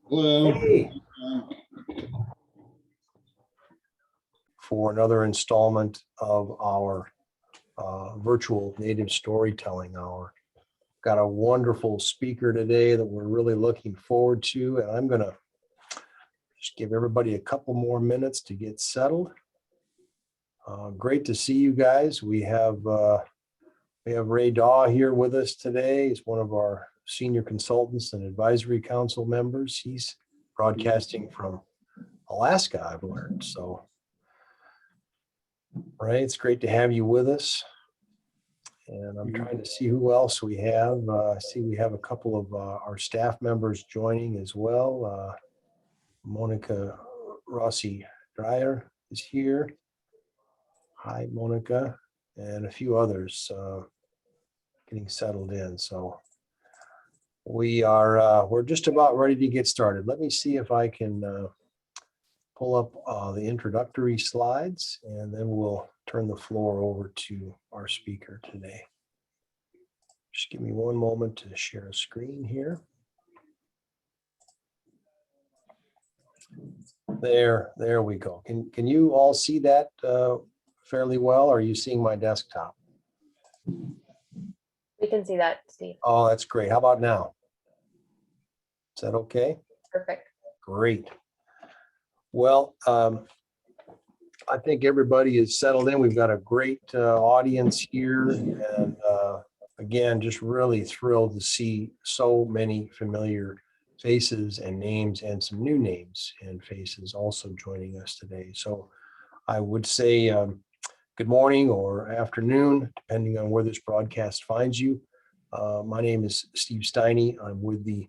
Hello. Hey. For another installment of our virtual native storytelling hour. Got a wonderful speaker today that we're really looking forward to, and I'm going to just give everybody a couple more minutes to get settled. Great to see you guys. We have Ray Daw here with us today. He's one of our senior consultants and advisory council members. He's broadcasting from Alaska, I've learned. So, Ray, it's great to have you with us. And I'm trying to see who else we have. I see we have a couple of our staff members joining as well. Monica Rossi Dreyer is here. Hi, Monica, and a few others getting settled in. So we're just about ready to get started. Let me see if I can pull up the introductory slides, and then we'll turn the floor over to our speaker today. Just give me one moment to share a screen here. There we go. Can you all see that fairly well? Or are you seeing my desktop? We can see that, Steve. Oh, that's great. How about now? Is that okay? Perfect. Great. Well, I think everybody is settled in. We've got a great audience here, and again, just really thrilled to see so many familiar faces and names, and some new names and faces also joining us today. So I would say good morning or afternoon, depending on where this broadcast finds you. My name is Steve Steiny. I'm with the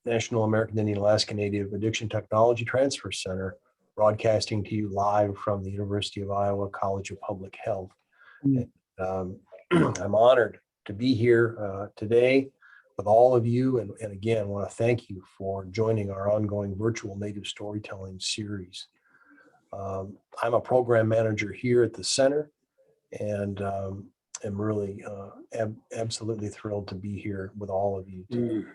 National American Indian Alaska Native Addiction Technology Transfer Center, broadcasting to you live from the University of Iowa College of Public Health. And, I'm honored to be here today with all of you, and again, want to thank you for joining our ongoing virtual native storytelling series. I'm a program manager here at the center, and am really absolutely thrilled to be here with all of you today.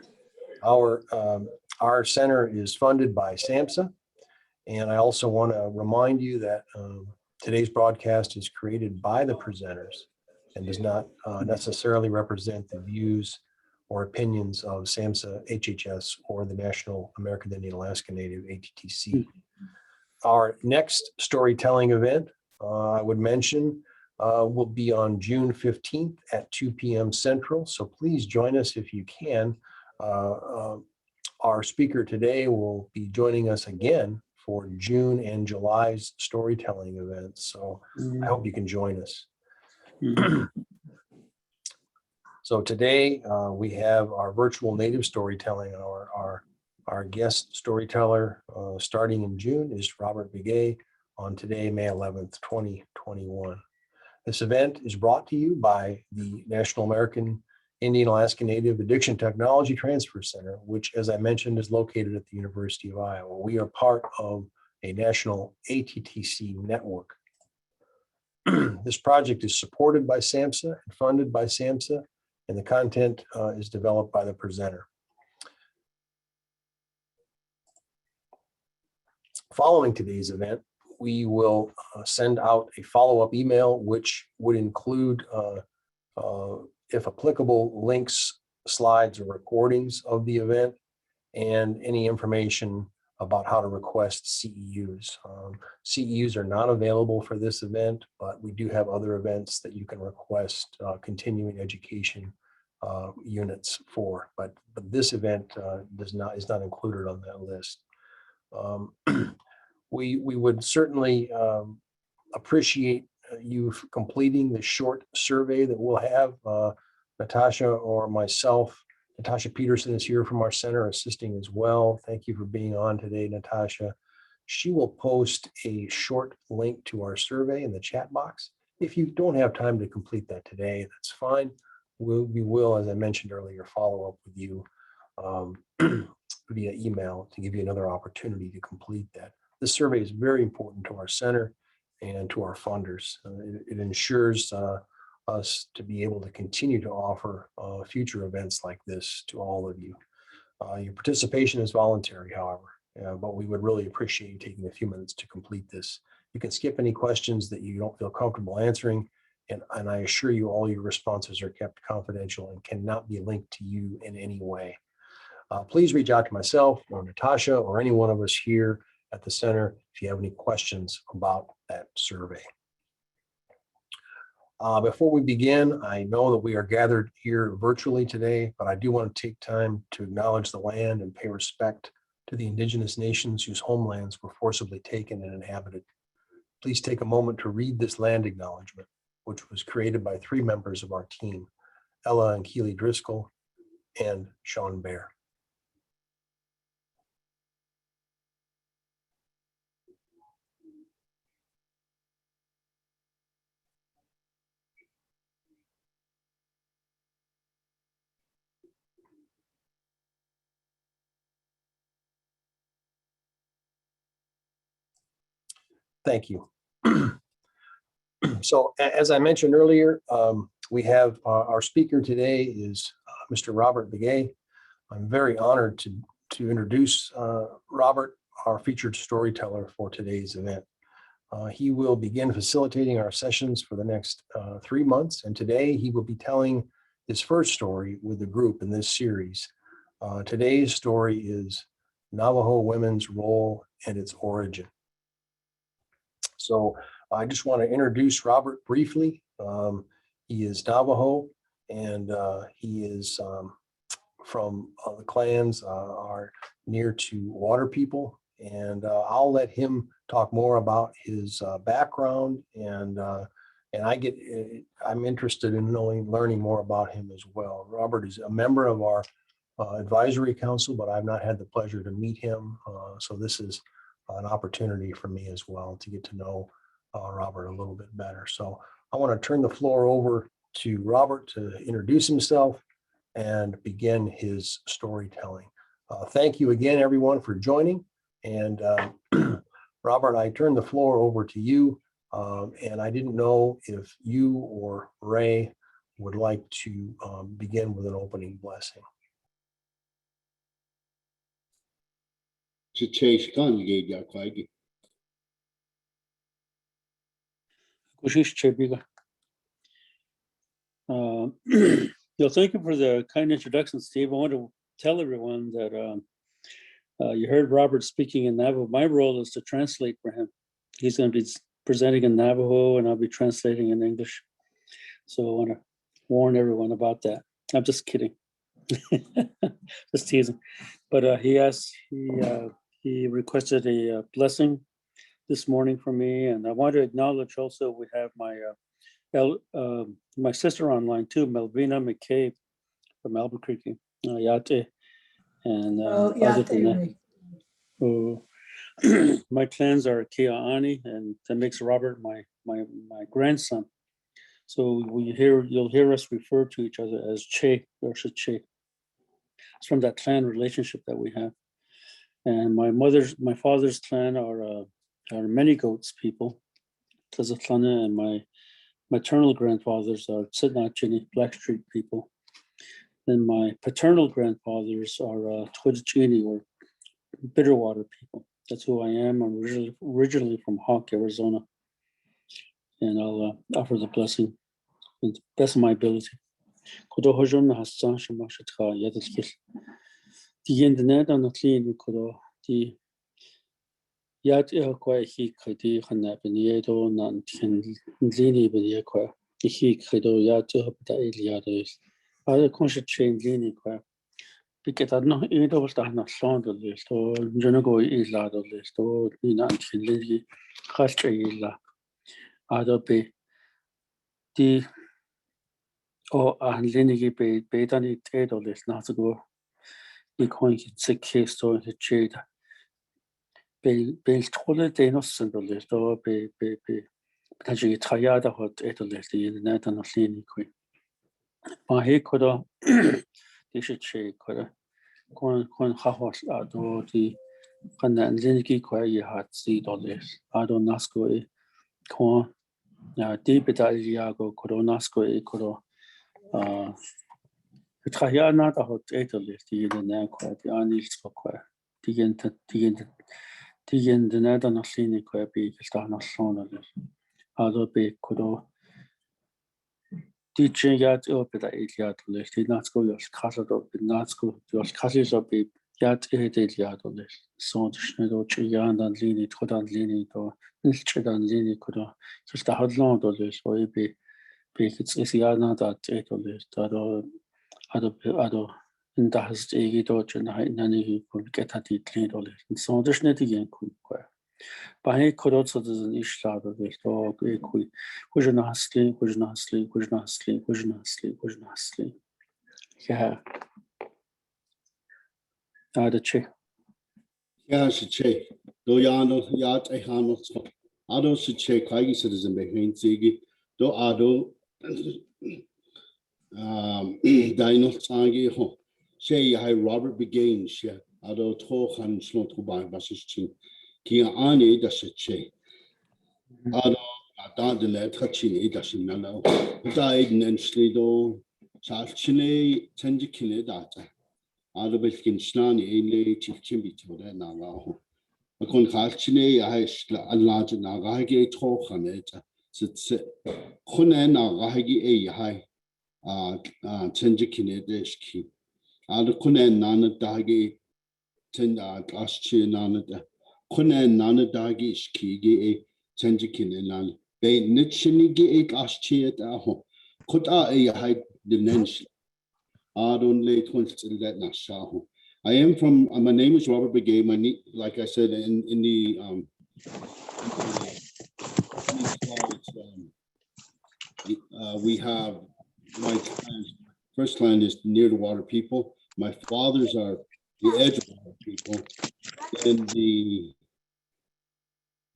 Our center is funded by SAMHSA, and I also want to remind you that today's broadcast is created by the presenters and does not necessarily represent the views or opinions of SAMHSA, HHS, or the National American Indian Alaska Native, ATTC. Our next storytelling event, I would mention, will be on June 15th at 2 p.m. Central, so please join us if you can. Our speaker today will be joining us again for June and July's storytelling events, so I hope you can join us. So today we have our virtual native storytelling. Our guest storyteller starting in June is Robert Begay on today, May 11th, 2021. This event is brought to you by the National American Indian Alaska Native Addiction Technology Transfer Center, which, as I mentioned, is located at the University of Iowa. We are part of a national ATTC network. This project is supported by SAMHSA and funded by SAMHSA, and the content is developed by the presenter. Following today's event, we will send out a follow-up email, which would include, if applicable, links, slides, or recordings of the event, and any information about how to request CEUs. CEUs are not available for this event, but we do have other events that you can request continuing education units for. But this event is not included on that list. We would certainly appreciate you completing the short survey that we'll have. Natasha or myself, Natasha Peterson is here from our center assisting as well. Thank you for being on today, Natasha. She will post a short link to our survey in the chat box. If you don't have time to complete that today, that's fine. We will, as I mentioned earlier, follow up with you via email to give you another opportunity to complete that. This survey is very important to our center and to our funders. It ensures us to be able to continue to offer future events like this to all of you. Your participation is voluntary, however, but we would really appreciate you taking a few minutes to complete this. You can skip any questions that you don't feel comfortable answering, and I assure you all your responses are kept confidential and cannot be linked to you in any way. Please reach out to myself or Natasha or any one of us here at the center if you have any questions about that survey. Before we begin, I know that we are gathered here virtually today, but I do want to take time to acknowledge the land and pay respect to the indigenous nations whose homelands were forcibly taken and inhabited. Please take a moment to read this land acknowledgement, which was created by 3 members of our team, Ella and Keely Driscoll and Sean Bear. Thank you. So as I mentioned earlier, we have our speaker today is Mr. Robert Begay. I'm very honored to introduce Robert, our featured storyteller for today's event. He will begin facilitating our sessions for the next 3 months, and today he will be telling his first story with the group in this series. Today's story is Navajo Women's Role and Its Origin. So I just want to introduce Robert briefly. He is Navajo, and he is from the clans are near to Water People, and I'll let him talk more about his background, and I'm interested in learning more about him as well. Robert is a member of our advisory council, but I've not had the pleasure to meet him, so this is an opportunity for me as well to get to know Robert a little bit better. So I want to turn the floor over to Robert to introduce himself and begin his storytelling. Thank you again, everyone, for joining. And Robert, I turn the floor over to you. And I didn't know if you or Ray would like to begin with an opening blessing. Thank you for the kind introduction, Steve. I want to tell everyone that you heard Robert speaking in Navajo. My role is to translate for him. He's going to be presenting in Navajo, and I'll be translating in English. So I want to warn everyone about that. I'm just kidding, just teasing. But he requested a blessing this morning from me, and I want to acknowledge also we have my sister online too, Melvina McCabe from Albuquerque, Yate, and other than that, my clans are Kea'ani, and that makes Robert my grandson. So you'll hear us refer to each other as Che versus Che. It's from that clan relationship that we have. And my father's clan are many goats people, Tlazatlana, and my maternal grandfathers are Tsidnachini, Blackstreet people. Then my paternal grandfathers are Twitchini, or Bitterwater people. That's who I am. I'm originally from Hawk, Arizona. And I'll offer the blessing to the best of my ability. Yat kwa hi khidi khana bani do nan tin lini bani kwa hi khido yat hopta ilia des ada conscious change lini kwa because no ido sta na sound the so jona go ila do so ina tin lini khast ila ada be di o an lini gi be tani te do les na so go I coin ki case so the cheda be tolle de no symbol do be kanskje trajada hot etterlest I net an lini kwi. Ma he koda de che koda kon hahos do di kan an linigi kwa I hat si dollars. Ado nasko I kon di betalia go kodo nasko I kodo Betraja na da hot eterlich die in der Nähe die anils vor die den der nach Linie bi sta nach schon also be kodo die Chingat op da Eliatlich die Natsko jos Kasa do Natsko jos Kasis op bi Yat Eliatlich so schnell do Chigan dan Linie trodan Linie do Chidan Linie kodo so da hat long do so bi is ja na da eterlich da ado in da hast dort in eine get hat die Linie so das nicht die kun By Korotso doesn't ish lado de to kui Kujanasli. Yeah. The chick. Yeah, she che. Do yano yat a hano. Ado she che kaigi citizen behind Ziggy. Do ado Dino Tangi ho. She I Robert began she. Ado to han slot to buy basis chin. Kia ani da she che. Ado da de let hachini da she nano. Died nensly do. Chalchine tenjikine data. Adabelkin snani ele chimbi to that Navajo. A con halchine, I a large Nagagi trochanet. Sits Hunan Nagagi a high tenjikine deski. Ada Kunan Nana Dagi tenda glaschi nana. Kunan Nana Dagi ski a tenjikine nan. They nitchinigi a glaschi at aho. Kuta a high the nench. I am from. My name is Robert Begay. Like I said in the we have my first land is near the water people. My fathers are the edge of water people, and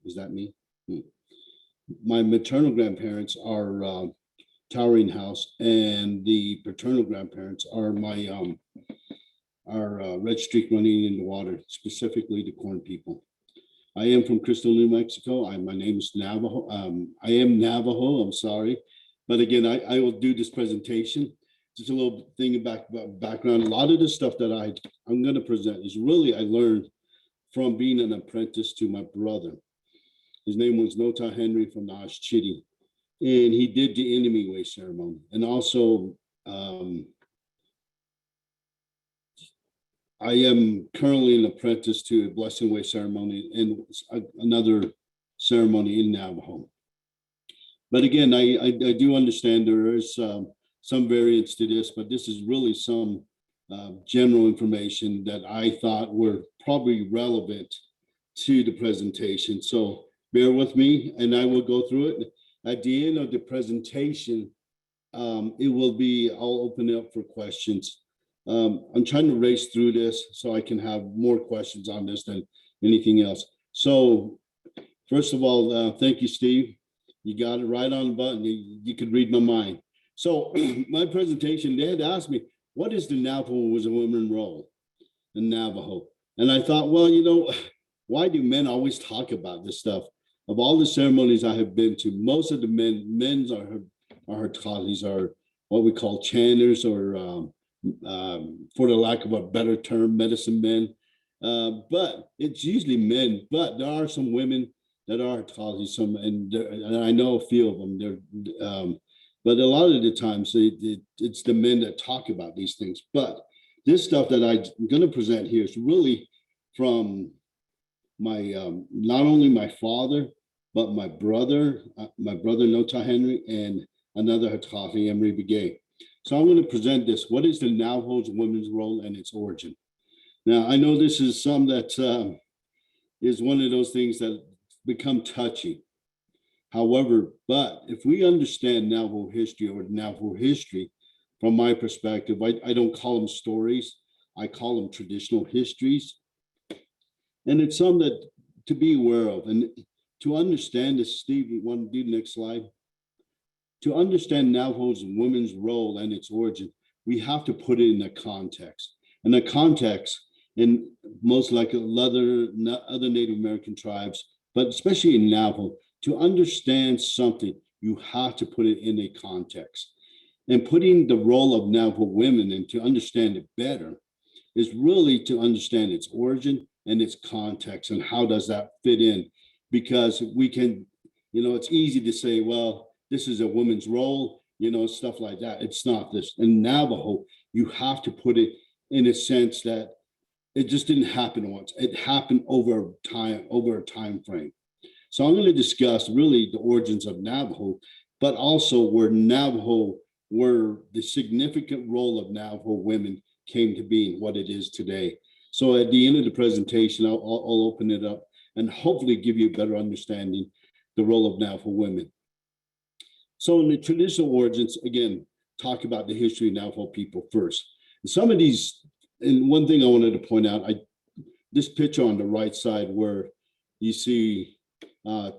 is that me? My maternal grandparents are. Towering House, and the paternal grandparents are my red streak running in the water, specifically the corn people. I am from Crystal, New Mexico. My name is Navajo. I am Navajo. I'm sorry, but again, I will do this presentation. Just a little thing about background. A lot of the stuff that I'm going to present is really I learned from being an apprentice to my brother. His name was Nota Henry from Nash Chitty. And he did the enemy way ceremony. And also, I am currently an apprentice to a blessing way ceremony and another ceremony in Navajo. But again, I do understand there is some variance to this, but this is really some general information that I thought were probably relevant to the presentation. So bear with me and I will go through it. At the end of the presentation, it will be, I'll open it up for questions. I'm trying to race through this so I can have more questions on this than anything else. So first of all, thank you, Steve. You got it right on the button. You could read my mind. So my presentation, they had asked me, what is the Navajo was a woman role in Navajo? And I thought, well, you know, why do men always talk about this stuff? Of all the ceremonies I have been to, most of the men's are Hartalis are what we call chanters or for the lack of a better term, medicine men. But it's usually men, but there are some women that are Hartalis, and I know a few of them. But a lot of the times it's the men that talk about these things. But this stuff that I'm going to present here is really from my not only my father, but my brother Nota Henry, and another Hatati, Emery Begay. So I'm going to present this. What is the Navajo's women's role and its origin? Now, I know this is some that is one of those things that become touchy. However, but if we understand Navajo history from my perspective, I don't call them stories. I call them traditional histories. And it's some that to be aware of and to understand this. Steve, you want to do the next slide? To understand Navajo's women's role and its origin, we have to put it in a context. And the context in most like other Native American tribes, but especially in Navajo, to understand something, you have to put it in a context. and putting the role of Navajo women and to understand it better is really to understand its origin and its context and how does that fit in, because we can, it's easy to say, well, this is a woman's role, stuff like that. It's not this. In Navajo, you have to put it in a sense that it just didn't happen once. It happened over a time frame. So I'm going to discuss really the origins of Navajo, but also where the significant role of Navajo women came to being what it is today. So at the end of the presentation, I'll open it up and hopefully give you a better understanding the role of Navajo women. So in the traditional origins, again, talk about the history of Navajo people first. And some of these, and one thing I wanted to point out, this picture on the right side where you see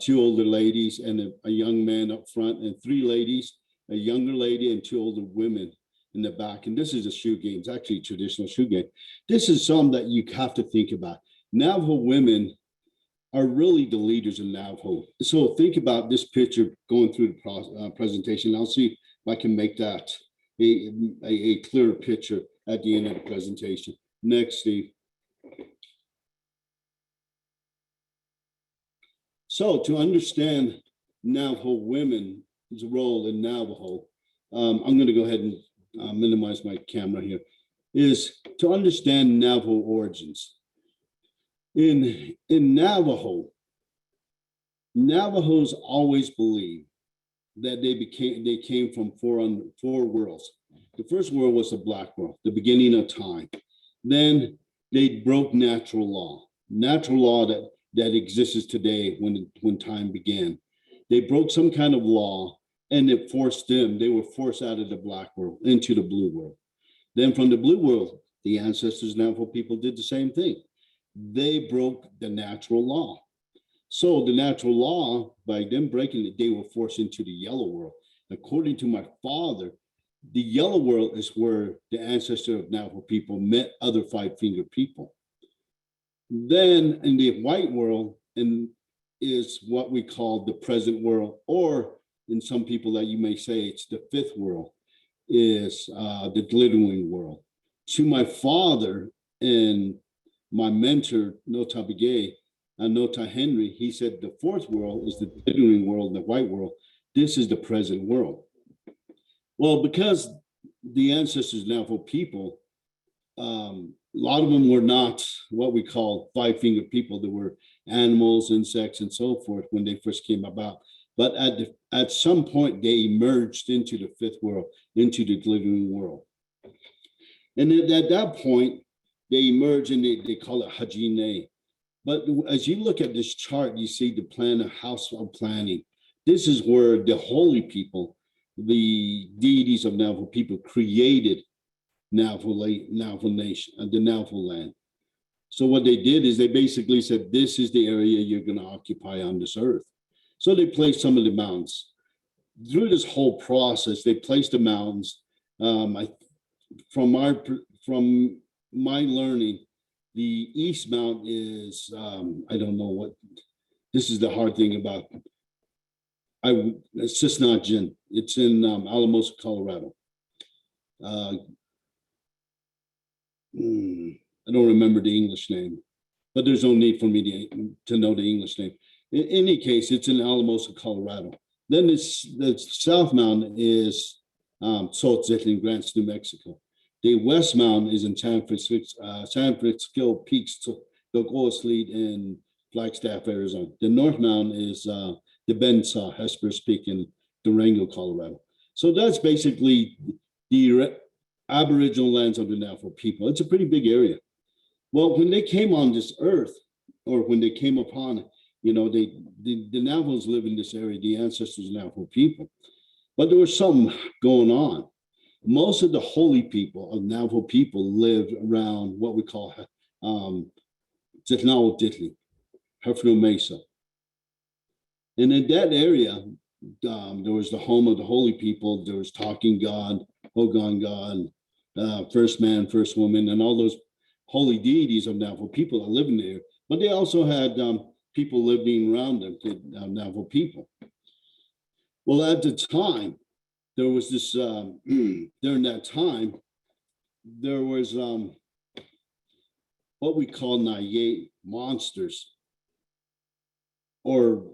two older ladies and a young man up front, and three ladies, a younger lady and two older women in the back. And this is a shoe game. It's actually a traditional shoe game. This is something that you have to think about. Navajo women are really the leaders in Navajo. So think about this picture going through the presentation. I'll see if I can make that a clearer picture at the end of the presentation. Next, Steve. So to understand Navajo women's role in Navajo, I'm going to go ahead and minimize my camera here, is to understand Navajo origins. In Navajo, Navajos always believed that they came from four worlds. The first world was the black world, the beginning of time. Then they broke natural law that exists today when time began. They broke some kind of law, and it forced them. They were forced out of the black world into the blue world. Then from the blue world, the ancestors Navajo people did the same thing. They broke the natural law. So the natural law, by them breaking it, they were forced into the yellow world. According to my father, the yellow world is where the ancestor of Navajo people met other five-fingered people. Then in the white world, and is what we call the present world, or in some people that you may say it's the fifth world, is the glittering world. To my father and my mentor, Nota Begay, and Nota Henry, he said the fourth world is the glittering world, the white world. This is the present world. Well, because the ancestors of Navajo people, a lot of them were not what we call five-fingered people. There were animals, insects, and so forth when they first came about. But at some point, they emerged into the fifth world, into the glittering world. And at that point, they emerge and they call it Hajine. But as you look at this chart, you see the plan of house of planning. This is where the holy people, the deities of Navajo people, created Navajo nation, the Navajo land. So what they did is they basically said, this is the area you're going to occupy on this earth. So they placed some of the mountains. Through this whole process, they placed the mountains. From my learning, the East Mountain is, I don't know what, this is the hard thing about, it's just not Jin. It's in Alamosa, Colorado. I don't remember the English name, but there's no need for me to know the English name. In any case, it's in Alamosa, Colorado. Then the South Mountain is Tzotzit in Grants, New Mexico. The West Mountain is in San Francisco Peaks, Gilgoas-Lead in Flagstaff, Arizona. The North Mountain is the Bensaw, Hesper's Peak in Durango, Colorado. So that's basically the Aboriginal lands of the Navajo people. It's a pretty big area. Well, when they came on this earth, or when they came upon it, the Navajos live in this area, the ancestors of Navajo people. But there was something going on. Most of the holy people of Navajo people lived around what we call Zetnawa-Ditli, Hefno Mesa. And in that area, there was the home of the holy people. There was Talking God, Hogan God, First Man, First Woman, and all those holy deities of Navajo people that live in there. But they also had people living around them, Navajo people. Well, at the time, there was this, during that time, there was what we call Nayate monsters, or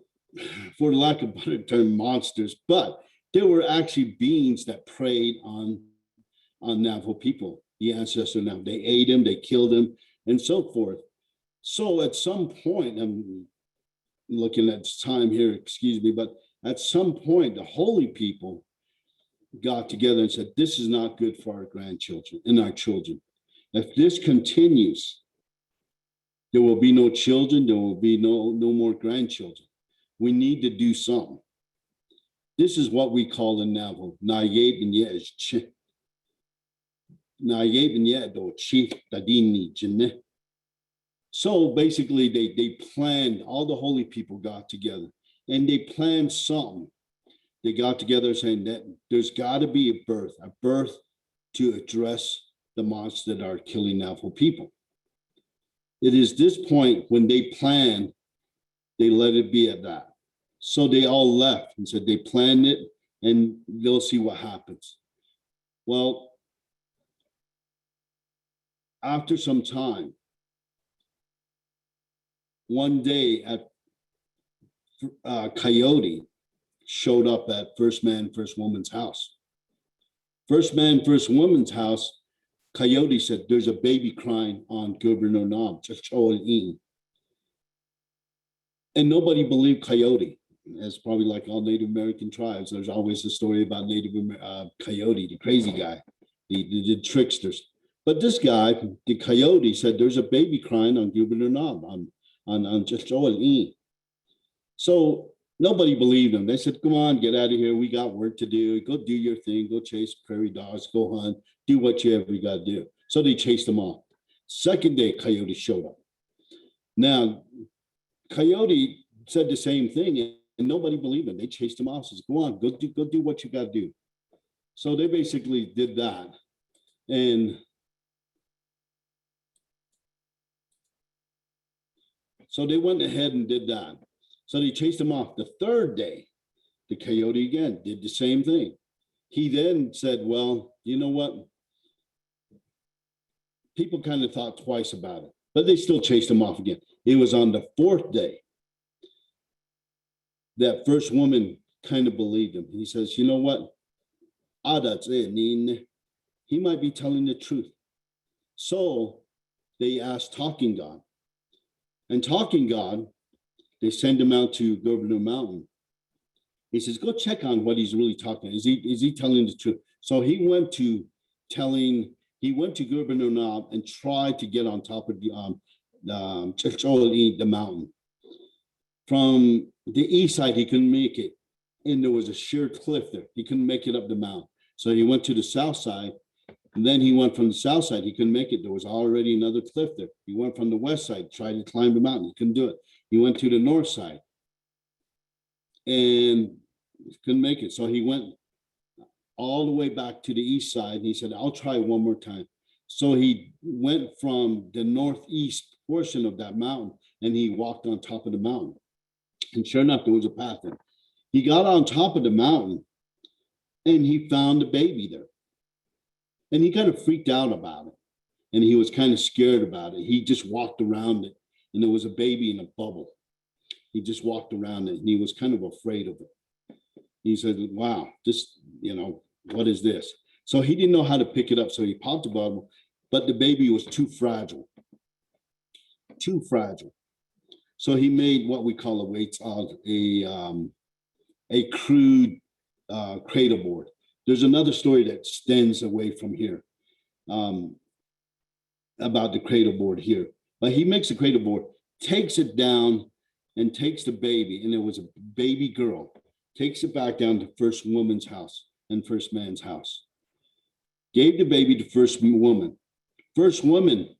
for lack of a better term, monsters, but there were actually beings that preyed on Navajo people, the ancestor now. They ate them, they killed them, and so forth. So at some point, I'm looking at time here, excuse me, but at some point, the holy people got together and said, this is not good for our grandchildren and our children. If this continues, there will be no children, there will be no more grandchildren. We need to do something. This is what we call in Navajo, Nayate and Chief Tadini Jine. So basically, they planned, all the holy people got together and they planned something. They got together saying that there's got to be a birth to address the monsters that are killing Navajo people. It is this point when they planned, they let it be at that. So they all left and said they planned it and they'll see what happens. Well, after some time, one day at Coyote showed up at First Man, First Woman's house. First Man, First Woman's house, Coyote said, there's a baby crying on Governor Knob, and nobody believed Coyote. As probably like all Native American tribes, there's always a story about Coyote, the crazy guy, the tricksters. But this guy, the Coyote, said there's a baby crying on Governor Knob, on So nobody believed him. They said, come on, get out of here. We got work to do. Go do your thing. Go chase prairie dogs. Go hunt. Do what you ever got to do. So they chased them off. Second day, Coyote showed up. Now, Coyote said the same thing, and nobody believed him. They chased him off. Says, go on, go do what you got to do. So they basically did that. And so they went ahead and did that. So they chased him off. The third day, the Coyote again did the same thing. He then said, well, you know what? People kind of thought twice about it, but they still chased him off again. It was on the fourth day that First Woman kind of believed him. He says, you know what? He might be telling the truth. So they asked Talking God. And Talking God, they send him out to Governor Mountain. He says, go check on what he's really talking. Is he telling the truth? So he went to Governor Knob and tried to get on top of the mountain. From the east side, he couldn't make it. And there was a sheer cliff there. He couldn't make it up the mountain. So he went to the south side. And then he went from the south side. He couldn't make it. There was already another cliff there. He went from the west side, tried to climb the mountain. He couldn't do it. He went to the north side and couldn't make it. So he went all the way back to the east side. And he said, I'll try one more time. So he went from the northeast portion of that mountain and he walked on top of the mountain. And sure enough, there was a path there. He got on top of the mountain and he found a baby there. And he kind of freaked out about it. And he was kind of scared about it. He just walked around it and there was a baby in a bubble. He just walked around it and he was kind of afraid of it. He said, wow, this, what is this? So he didn't know how to pick it up. So he popped the bubble, but the baby was too fragile. So he made what we call a crude cradle board. There's another story that stems away from here about the cradle board here. But he makes a cradle board, takes it down and takes the baby, and it was a baby girl, takes it back down to First Woman's house and First Man's house. Gave the baby to First Woman. First Woman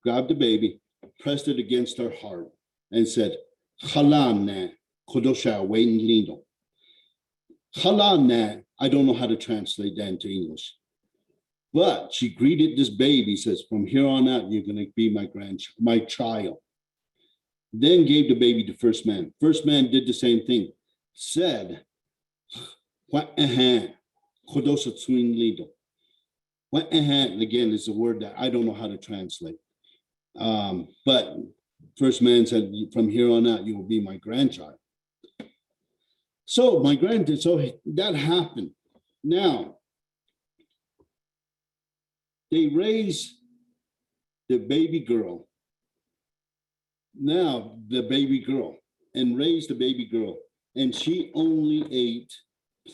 grabbed the baby, pressed it against her heart, and said, Halane, Kodosha, Wayne Lindo. Halane, I don't know how to translate that into English. But she greeted this baby, says, from here on out, you're going to be my child. Then gave the baby to First Man. First Man did the same thing, said, Again, is a word that I don't know how to translate. But first man said, from here on out, you will be my grandchild. So that happened. Now, they raised the baby girl. And raised the baby girl. And she only ate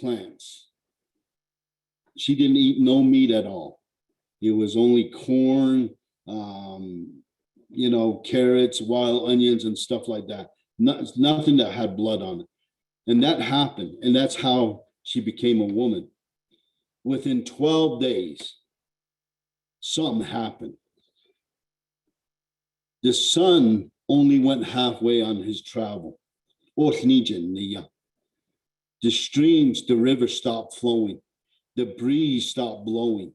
plants. She didn't eat no meat at all. It was only corn, carrots, wild onions, and stuff like that. Nothing that had blood on it. And that happened. And that's how she became a woman. Within 12 days, something happened. The son only went halfway on his travel. The streams, the river stopped flowing. The breeze stopped blowing.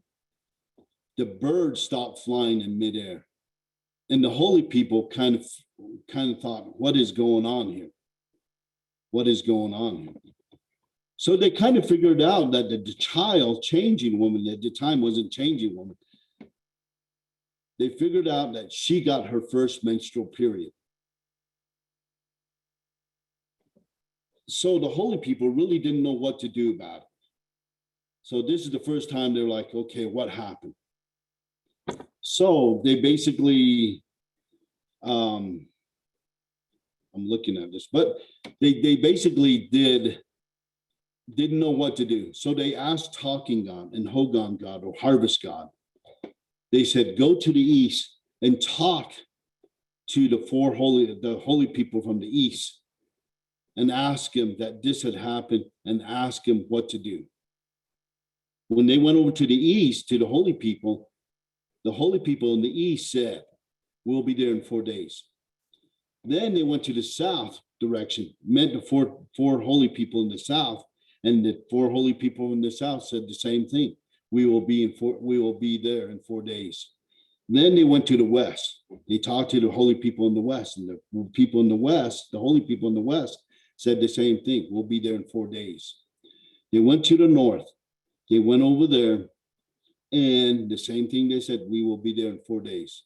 The birds stopped flying in midair. And the holy people kind of thought, what is going on here? What is going on here? So they kind of figured out that the child changing woman at the time wasn't changing woman. They figured out that she got her first menstrual period. So the holy people really didn't know what to do about it. So this is the first time they're like, okay, what happened? So they basically, I'm looking at this, but they basically didn't know what to do. So they asked Talking God and Hogan God, or Harvest God. They said, go to the east and talk to the holy people from the east and ask him that this had happened and ask him what to do. When they went over to the east, to the holy people in the east said, we'll be there in 4 days. Then they went to the south direction, met the four holy people in the south, and the 4 holy people in the south said the same thing. We will be there in 4 days. Then they went to the west. They talked to the holy people in the west, and the people in the west, the holy people in the west, said the same thing. We'll be there in 4 days. They went to the north. They went over there, and the same thing they said, we will be there in 4 days.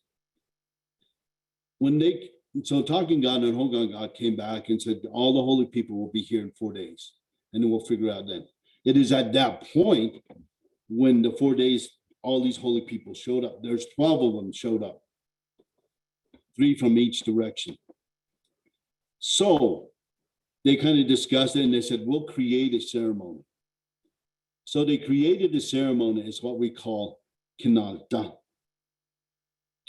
So Talking God and Hogan God came back and said, all the holy people will be here in 4 days, and then we'll figure out then. It is at that point when the 4 days, all these holy people showed up. There's 12 of them showed up, 3 from each direction. So they kind of discussed it, and they said, we'll create a ceremony. So they created a ceremony. It's what we call Kinalda.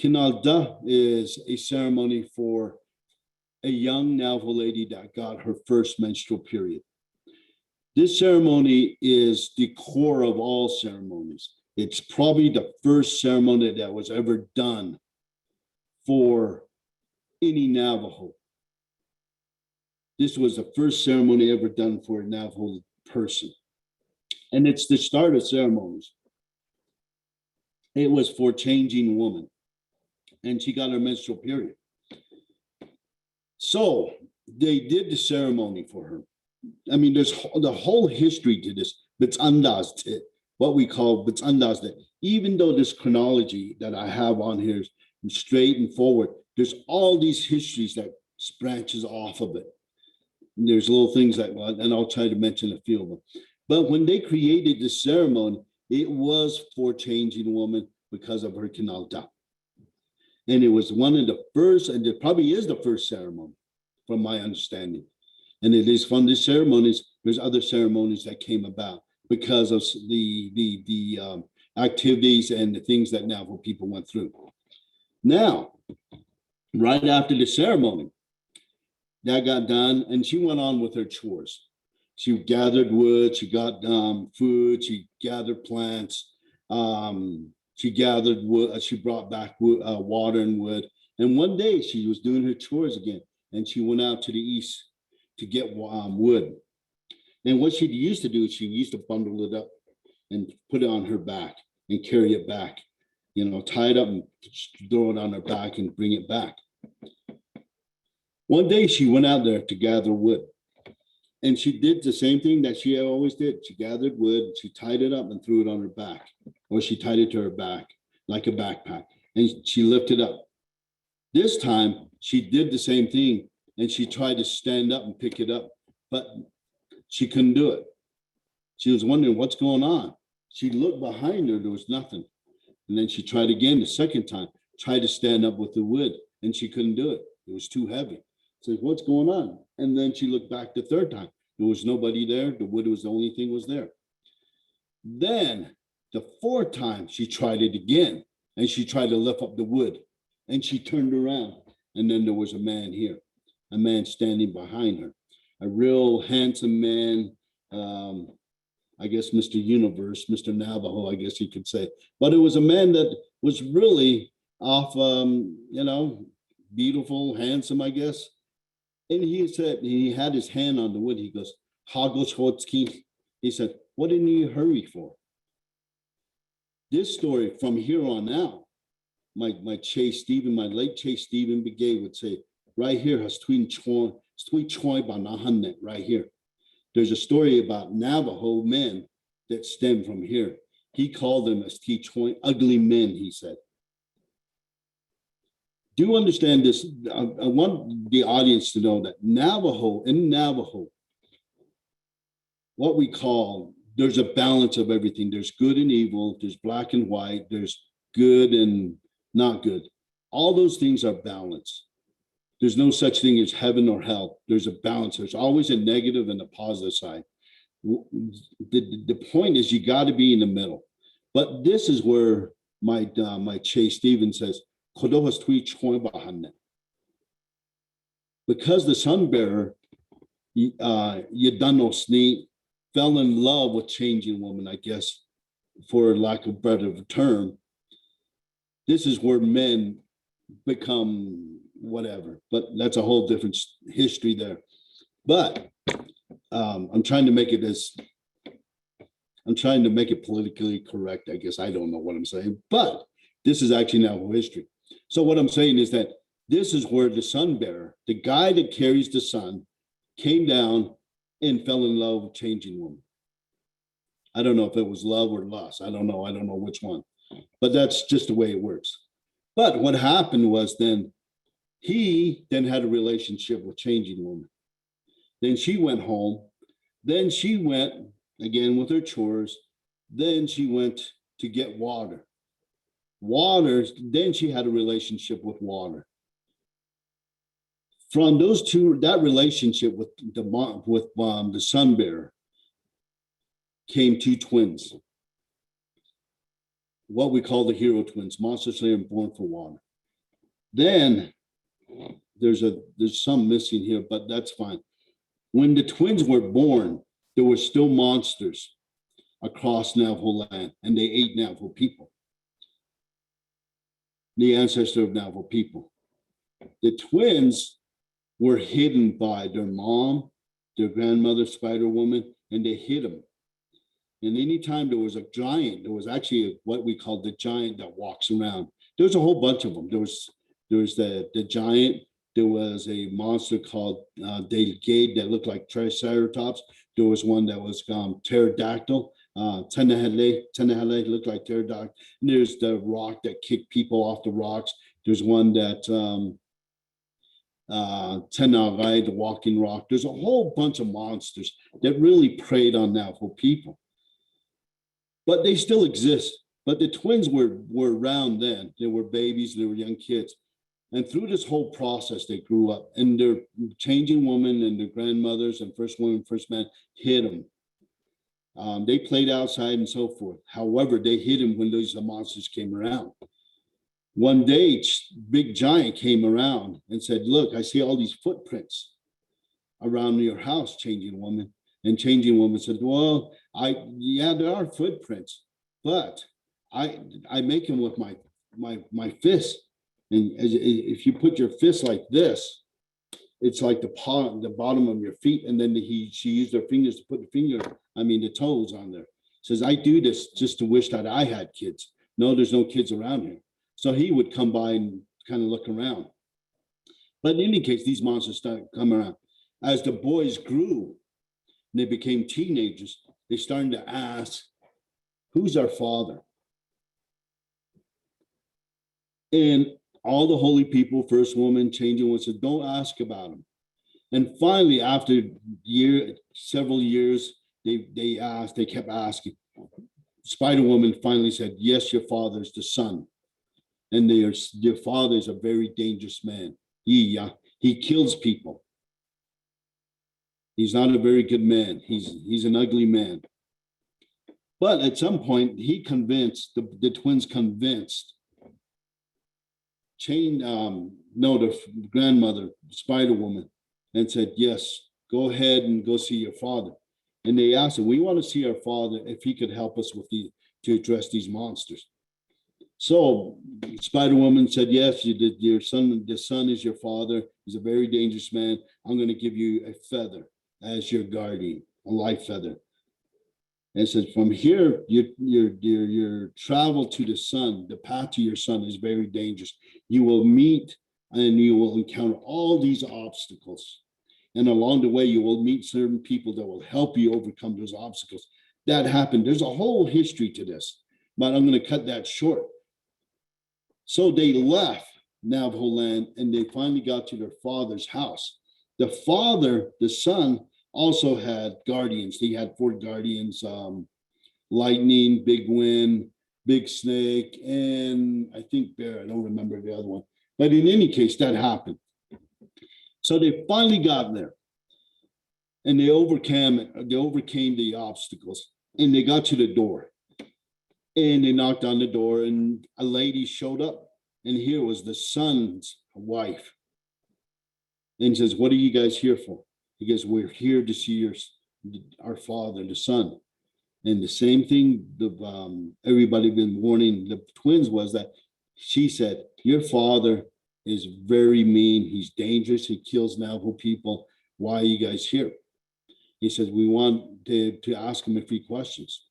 Kinalda is a ceremony for a young Navajo lady that got her first menstrual period. This ceremony is the core of all ceremonies. It's probably the first ceremony that was ever done for any Navajo. This was the first ceremony ever done for a Navajo person. And it's the start of ceremonies. It was for changing woman. And she got her menstrual period. So they did the ceremony for her. I mean, there's the whole history to this, what we call Bitsandas. Even though this chronology that I have on here is straight and forward, there's all these histories that branches off of it. And there's little things like, and I'll try to mention a few of them. But when they created this ceremony, it was for changing woman because of her kinalta. And it was one of the first, and it probably is the first ceremony, from my understanding. And it is from these ceremonies, there's other ceremonies that came about because of the activities and the things that Navajo people went through. Now, right after the ceremony, that got done, and she went on with her chores. She gathered wood, she got food, she gathered plants, she gathered wood, she brought back wood, water and wood. And one day she was doing her chores again, and she went out to the east to get wood. And what she used to do is she used to bundle it up and put it on her back and carry it back, tie it up and throw it on her back and bring it back. One day she went out there to gather wood, And she did the same thing that she always did. She gathered wood, she tied it up and threw it on her back, or she tied it to her back like a backpack, and she lifted up. This time she did the same thing, and she tried to stand up and pick it up, but she couldn't do it. She was wondering what's going on. She looked behind her, there was nothing. And then she tried again the second time, tried to stand up with the wood, and she couldn't do it. It was too heavy. So what's going on? And then she looked back the third time. There was nobody there. The wood was the only thing was there. Then the fourth time she tried it again, and she tried to lift up the wood, and she turned around, and then there was a man here, a man standing behind her, a real handsome man. I guess Mr. Universe, Mr. Navajo, I guess you could say. But it was a man that was really off, beautiful, handsome, I guess. And he said, he had his hand on the wood. He goes, Hagoshotsky. He said, what in you hurry for? This story from here on out, my late Chase Stephen Begay would say, right here has right here. There's a story about Navajo men that stem from here. He called them as ugly men, he said. Do you understand this? I want the audience to know that in Navajo, what we call, there's a balance of everything. There's good and evil, there's black and white, there's good and not good. All those things are balanced. There's no such thing as heaven or hell. There's a balance. There's always a negative and a positive side. The point is you got to be in the middle. But this is where my Chase Stevens says, because the sun bearer, Yadanosni, fell in love with changing woman, I guess, for lack of a better term. This is where men become whatever, but that's a whole different history there. But I'm trying to make it politically correct, I guess. I don't know what I'm saying, but this is actually Navajo history. So what I'm saying is that this is where the sun bearer, the guy that carries the sun, came down and fell in love with changing woman. I don't know if it was love or lust. I don't know which one, but that's just the way it works. But what happened was he then had a relationship with changing woman. Then she went home. Then she went again with her chores. Then she went to get water. Then she had a relationship with water. From those two, that relationship with the sun bearer came two twins. What we call the hero twins, monster slayer and born for water. Then there's some missing here, but that's fine. When the twins were born, there were still monsters across Navajo land, and they ate Navajo people, the ancestor of Navajo people. The twins were hidden by their mom, their grandmother, Spider Woman, and they hid them. And anytime there was a giant, there was actually what we call the giant that walks around. There was a whole bunch of them. There was the giant. There was a monster called Delgade that looked like Triceratops. There was one that was pterodactyl. Tenehale looked like pterodactyl. And there's the rock that kicked people off the rocks. There's one that Tenagai, the walking rock. There's a whole bunch of monsters that really preyed on Navajo people. But they still exist. But the twins were around then. They were babies, they were young kids. And through this whole process, they grew up, and their changing woman and their grandmothers and first woman, first man hid them. They played outside and so forth. However, they hid them when those monsters came around. One day, big giant came around and said, look, I see all these footprints around your house, changing woman. And changing woman said, well, there are footprints, but I make them with my fist. And if you put your fist like this, it's like the bottom of your feet. And then she used her fingers to put the toes on there. Says, I do this just to wish that I had kids. No, there's no kids around here. So he would come by and kind of look around. But in any case, these monsters started coming around. As the boys grew, they became teenagers, they started to ask, who's our father? And all the holy people, first woman, changing one, said, don't ask about him. And finally, after several years, they kept asking. Spider Woman finally said, yes, your father is the son. And your father is a very dangerous man. He kills people. He's not a very good man. He's an ugly man. But at some point, the twins convinced the grandmother, Spider Woman, and said, yes, go ahead and go see your father. And they asked him, we want to see our father if he could help us to address these monsters. So Spider Woman said, yes, the son is your father. He's a very dangerous man. I'm going to give you a feather as your guardian, a life feather. And said, from here, your travel to the sun, the path to your son is very dangerous. You will meet and you will encounter all these obstacles. And along the way, you will meet certain people that will help you overcome those obstacles. That happened. There's a whole history to this, but I'm going to cut that short. So they left Navajo land and they finally got to their father's house. The son, also had guardians. He had 4 guardians, Lightning, Big Wind, Big Snake, and I think Bear. I don't remember the other one. But in any case, that happened. So they finally got there and they overcame the obstacles and they got to the door. And they knocked on the door and a lady showed up. And here was the son's wife. And says, what are you guys here for? He goes, we're here to see our father, the son. And the same thing everybody been warning the twins was that she said, your father is very mean. He's dangerous. He kills Navajo people. Why are you guys here? He says, we want to ask him a few questions.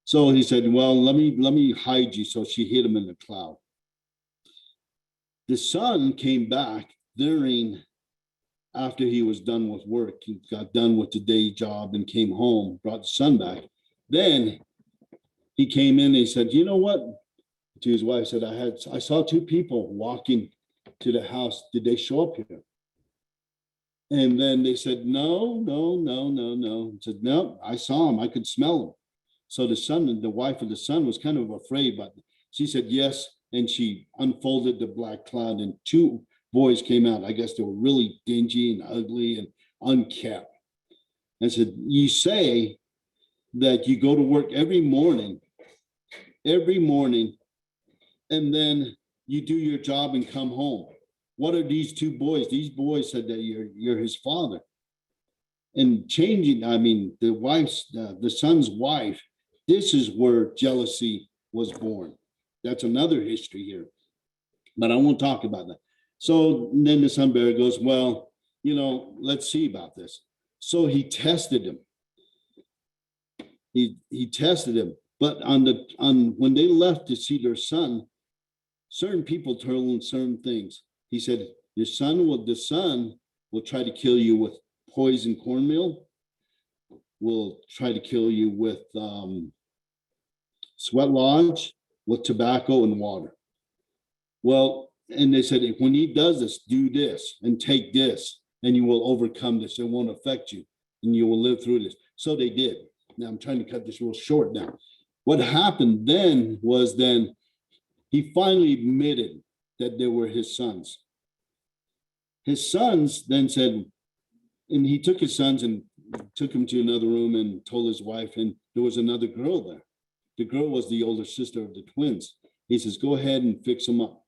So he said, well, let me hide you. So she hid him in the cloud. The son came back after he was done with work. He got done with the day job and came home, brought the son back. Then he came in and he said, you know what? To his wife, said, I saw 2 people walking to the house. Did they show up here? And then they said, no. He said, no, I saw them. I could smell them. So the wife of the son was kind of afraid, but she said, yes. And she unfolded the black cloud and 2 boys came out. I guess they were really dingy and ugly and unkept. And said, you say that you go to work every morning, and then you do your job and come home. What are these 2 boys? These boys said that you're his father. And the son's wife, this is where jealousy was born. That's another history here, but I won't talk about that. So then the son bear goes, well, let's see about this. So he tested him. He tested him, but when they left to see their son, certain people told him certain things. He said, the son will try to kill you with poison cornmeal, will try to kill you with sweat lodge, with tobacco and water. Well, and they said, when he does this, do this and take this, and you will overcome this. It won't affect you, and you will live through this. So they did. Now I'm trying to cut this real short now. What happened then was he finally admitted that they were his sons. His sons then said, and he took his sons and took him to another room and told his wife, and there was another girl there. The girl was the older sister of the twins. He says, go ahead and fix them up.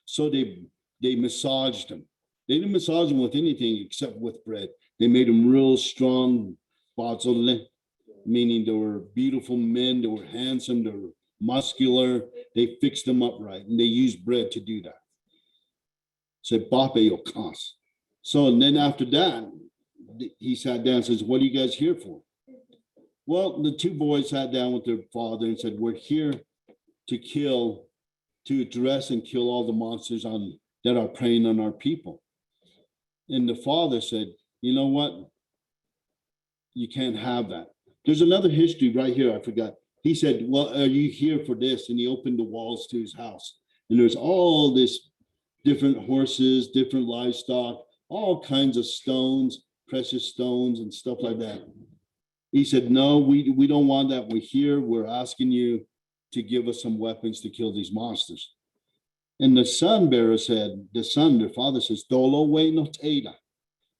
So they massaged him. They didn't massage him with anything except with bread. They made him real strong, meaning they were beautiful men, they were handsome, they were muscular. They fixed them up right, and they used bread to do that. So and then after that, he sat down and says, what are you guys here for? Well, the 2 boys sat down with their father and said, we're here to address and kill all the monsters that are preying on our people. And the father said, you know what? you can't have that. There's another history right here. I forgot. He said, well, are you here for this? And he opened the walls to his house. And there's all this different horses, different livestock, all kinds of stones, precious stones and stuff like that. He said, no, we don't want that. We're here. We're asking you to give us some weapons to kill these monsters. And the son bearer said, their father says, Dolo we no teda.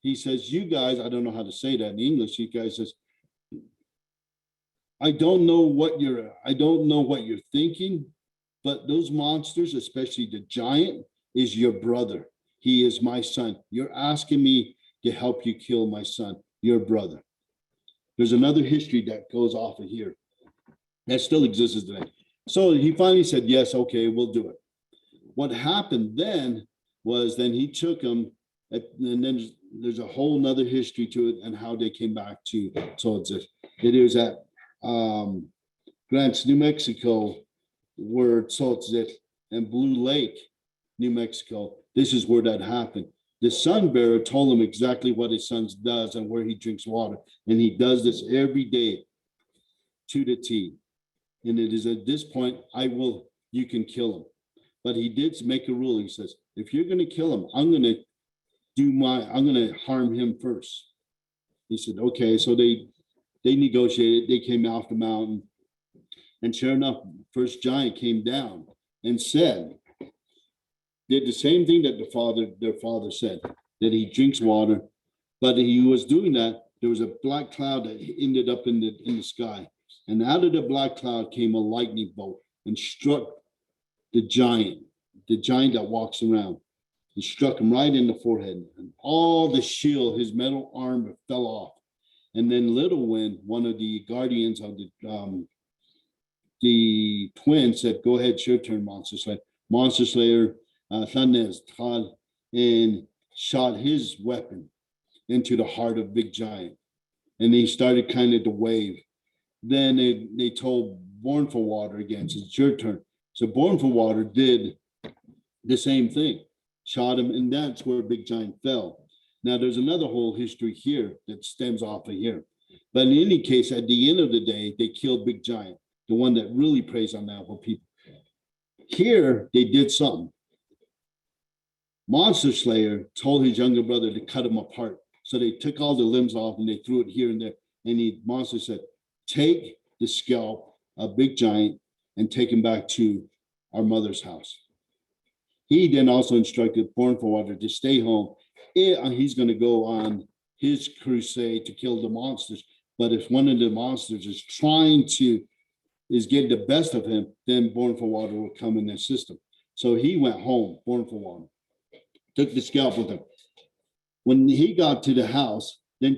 He says, you guys, I don't know how to say that in English. You guys says, I don't know what you're thinking, but those monsters, especially the giant, is your brother. He is my son. You're asking me to help you kill my son, your brother. There's another history that goes off of here that still exists today. So he finally said, yes, okay, we'll do it. What happened then was then he took him, and then there's a whole nother history to it and how they came back to Tzotzit. It is at Grants, New Mexico, where Tzotzit and Blue Lake, New Mexico. This is where that happened. The son bearer told him exactly what his son does and where he drinks water. And he does this every day to the T. And it is at this point, you can kill him. But he did make a rule. He says, if you're going to kill him, I'm going to harm him first. He said, okay. So they negotiated. They came off the mountain. And sure enough, first giant came down and did the same thing that their father said, that he drinks water. But he was doing that. There was a black cloud that ended up in the sky. And out of the black cloud came a lightning bolt and struck the giant that walks around. It struck him right in the forehead. And all the shield, his metal armor fell off. And then Little Wind, one of the guardians of the twins, said, go ahead, it's your turn, Monster Slayer. Monster Slayer, and shot his weapon into the heart of Big Giant. And he started kind of to wave. Then they told Born for Water again, so it's your turn. So Born for Water did the same thing, shot him, and that's where Big Giant fell. Now there's another whole history here that stems off of here. But in any case, at the end of the day, they killed Big Giant, the one that really preys on Navajo people. Here, they did something. Monster Slayer told his younger brother to cut him apart. So they took all the limbs off and they threw it here and there. And Monster said, take the scalp of Big Giant and take him back to our mother's house. He then also instructed Born for Water to stay home. He's going to go on his crusade to kill the monsters. But if one of the monsters is getting the best of him, then Born for Water will come in their system. So he went home, Born for Water, took the scalp with him. When he got to the house, then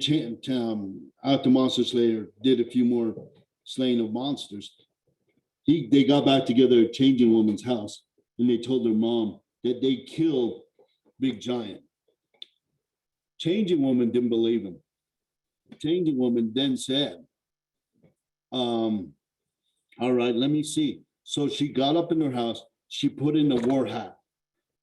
after Monster Slayer did a few more slaying of monsters, they got back together at Changing Woman's house, and they told their mom that they killed Big Giant. Changing Woman didn't believe him. Changing Woman then said, all right, let me see. So she got up in her house. She put in a war hat,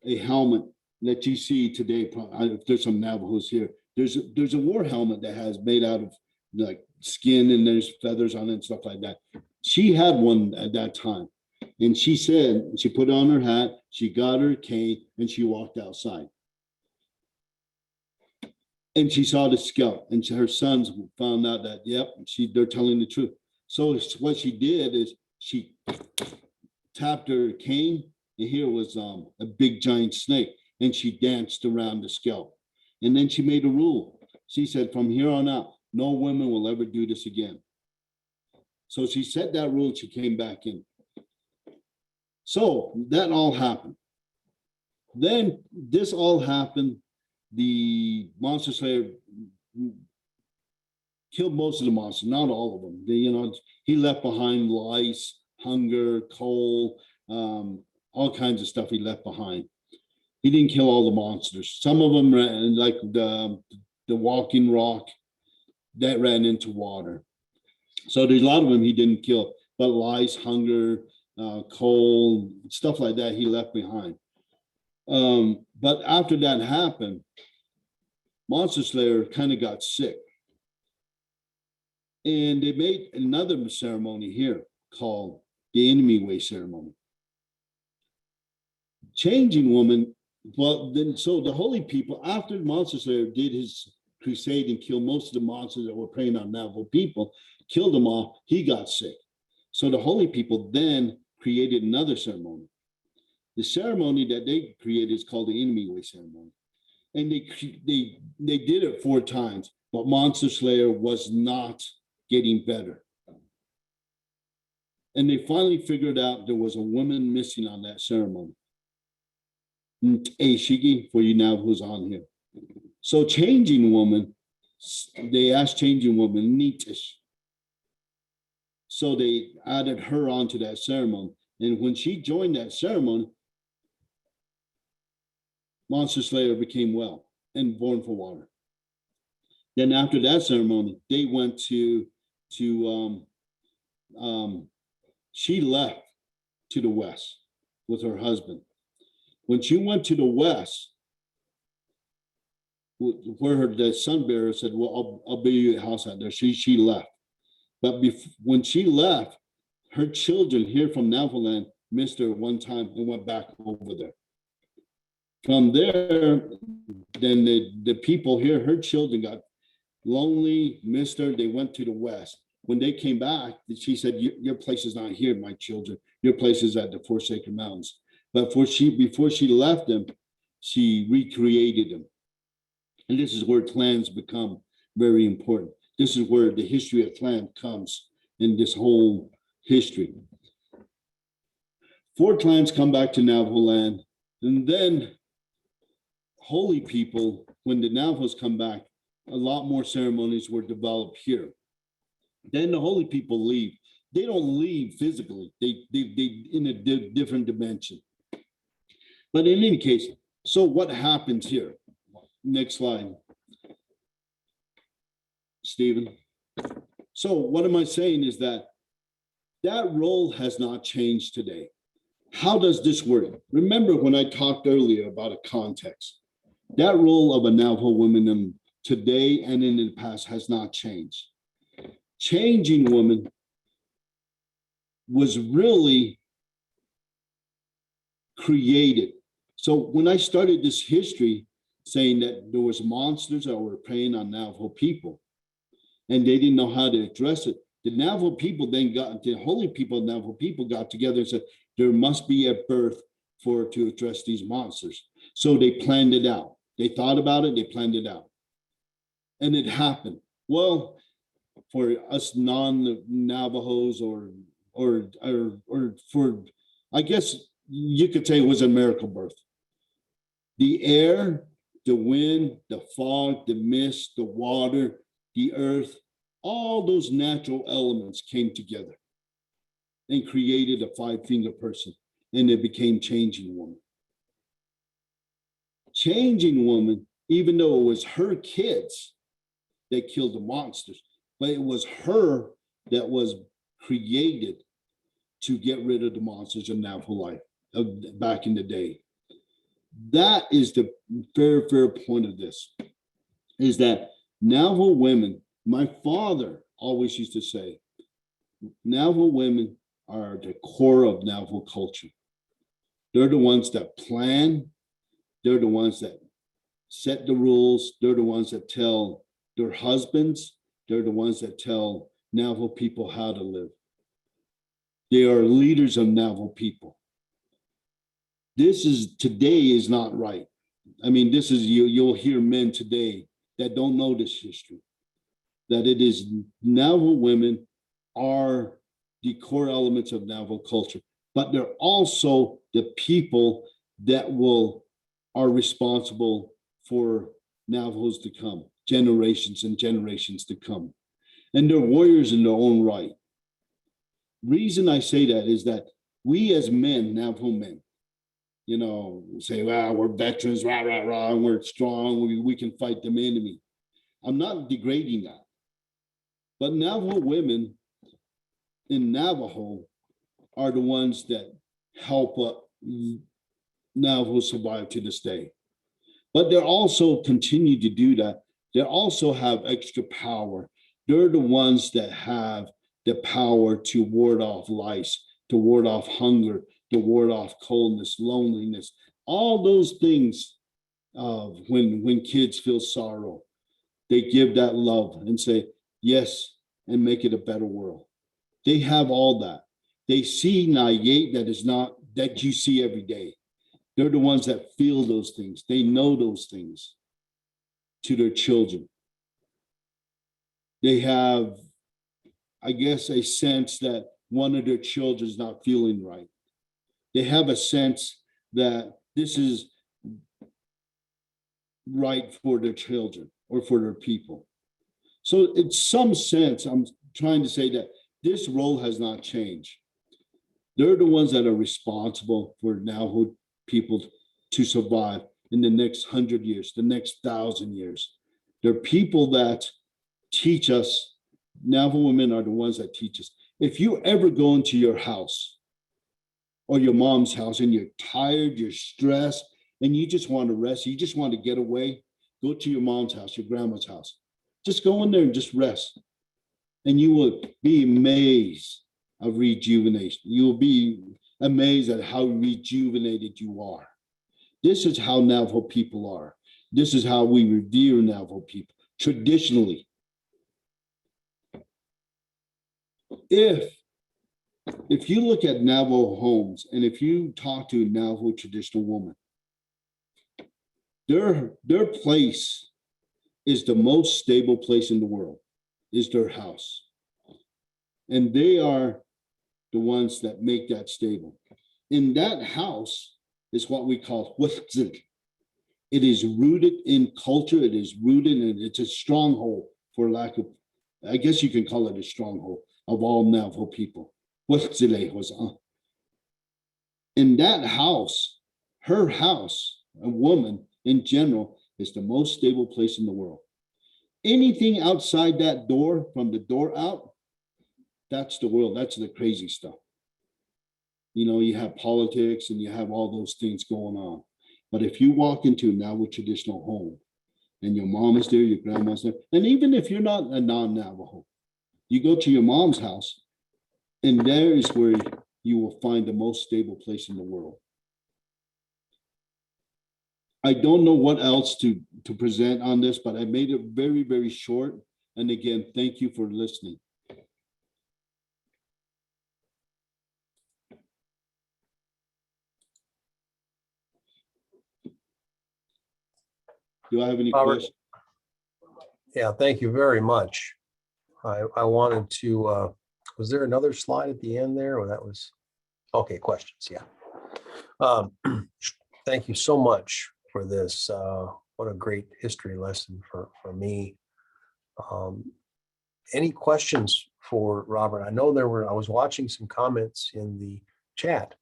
a helmet that you see today. If there's some Navajos here, there's a war helmet that has made out of like skin and there's feathers on it and stuff like that. She had one at that time. And she said, she put on her hat, she got her cane, and she walked outside. And she saw the scalp, and her sons found out that, yep, they're telling the truth. So what she did is she tapped her cane, and here was a big giant snake, and she danced around the scalp. And then she made a rule. She said, from here on out, no women will ever do this again. So she set that rule, and she came back in. So that all happened. Then this all happened. The Monster Slayer killed most of the monsters, not all of them. He left behind lice, hunger, coal, all kinds of stuff he left behind. He didn't kill all the monsters. Some of them ran, like the walking rock, that ran into water. So there's a lot of them he didn't kill, but lice, hunger, coal, stuff like that he left behind. But after that happened, Monster Slayer kind of got sick. And they made another ceremony here called the enemy way ceremony. Changing woman, well, then so the holy people, after the Monster Slayer did his crusade and killed most of the monsters that were preying on Navajo people, killed them all, he got sick. So the holy people then created another ceremony. The ceremony that they created is called the enemy way ceremony. And they did it 4 times, but Monster Slayer was not getting better. And they finally figured out there was a woman missing on that ceremony. Hey, Shigi, for you now who's on here. So Changing Woman, they asked Changing Woman, Nitish. So they added her onto that ceremony. And when she joined that ceremony, Monster Slayer became well and born for water. Then after that ceremony, they went to she left to the west with her husband. When she went to the west, where the sun bearer said, well, I'll build you a house out there, she left. But when she left, her children here from Navajo land missed her one time and went back over there. From there, then the people here, her children got lonely, missed her, they went to the west. When they came back, she said, your place is not here, my children. Your place is at the Four Sacred Mountains. But before she left them, she recreated them. And this is where clans become very important. This is where the history of clan comes in this whole history. 4 clans come back to Navajo land. And then holy people, when the Navajos come back, a lot more ceremonies were developed here. Then the holy people leave. They don't leave physically. They in a different dimension. But in any case, so what happens here? Next slide, Stephen. So what am I saying is that role has not changed today. How does this work? Remember when I talked earlier about a context, that role of a Navajo woman today and in the past has not changed. Changing Woman was really created. So when I started this history saying that there was monsters that were preying on Navajo people and they didn't know how to address it, the Navajo people then the holy people, Navajo people got together and said, there must be a birth to address these monsters. So they planned it out. They thought about it, they planned it out. And it happened. Well, for us non-Navajos or for, I guess you could say it was a miracle birth. The air, the wind, the fog, the mist, the water, the earth, all those natural elements came together and created a 5-fingered person, and it became Changing Woman. Changing Woman, even though it was her kids that killed the monsters, but it was her that was created to get rid of the monsters in Navajo life back in the day. That is the fair point of this, is that Navajo women, my father always used to say, Navajo women are the core of Navajo culture. They're the ones that plan. They're the ones that set the rules. They're the ones that tell their husbands. They're the ones that tell Navajo people how to live. They are leaders of Navajo people. Today is not right. I mean, this is, you'll hear men today that don't know this history, that it is Navajo women are the core elements of Navajo culture, but they're also the people that are responsible for Navajos to come, generations and generations to come. And they're warriors in their own right. Reason I say that is that we as men, Navajo men, say, well, we're veterans, rah, rah, rah, and we're strong, we can fight the enemy. I'm not degrading that. But Navajo women in Navajo are the ones that help Navajo survive to this day. But they also continue to do that. They also have extra power. They're the ones that have the power to ward off lice, to ward off hunger, to ward off coldness, loneliness, all those things. When kids feel sorrow, they give that love and say yes and make it a better world. They have all that. They see Nayet that is not that you see every day. They're the ones that feel those things. They know those things to their children. They have, I guess, a sense that one of their children is not feeling right. They have a sense that this is right for their children or for their people. So in some sense, I'm trying to say that this role has not changed. They're the ones that are responsible for Navajo people to survive in the next 100 years, the next 1,000 years. They're people that teach us. Navajo women are the ones that teach us. If you ever go into your house or your mom's house and you're tired, you're stressed, and you just want to rest, you just want to get away, go to your mom's house, your grandma's house. Just go in there and just rest. And you will be amazed of rejuvenation. You will be amazed at how rejuvenated you are. This is how Navajo people are. This is how we revere Navajo people traditionally. If you look at Navajo homes and if you talk to a Navajo traditional woman, their place is the most stable place in the world, is their house. And they are the ones that make that stable. In that house is what we call huitzil. It is rooted in culture. It is rooted in, it's a stronghold, for lack of, I guess you can call it a stronghold of all Navajo people. Huitzil was in that house, her house, a woman in general, is the most stable place in the world. Anything outside that door, from the door out, that's the world. That's the crazy stuff. You know, you have politics and you have all those things going on. But if you walk into a Navajo traditional home and your mom is there, your grandma's there, and even if you're not a non-Navajo, you go to your mom's house and there is where you will find the most stable place in the world. I don't know what else to present on this, but I made it very, very short. And again, thank you for listening. Do I have any Robert, questions? Yeah, thank you very much. I wanted to, was there another slide at the end there? Or that was, okay, questions, yeah. Thank you so much for this. What a great history lesson for me. Any questions for Robert? I know I was watching some comments in the chat,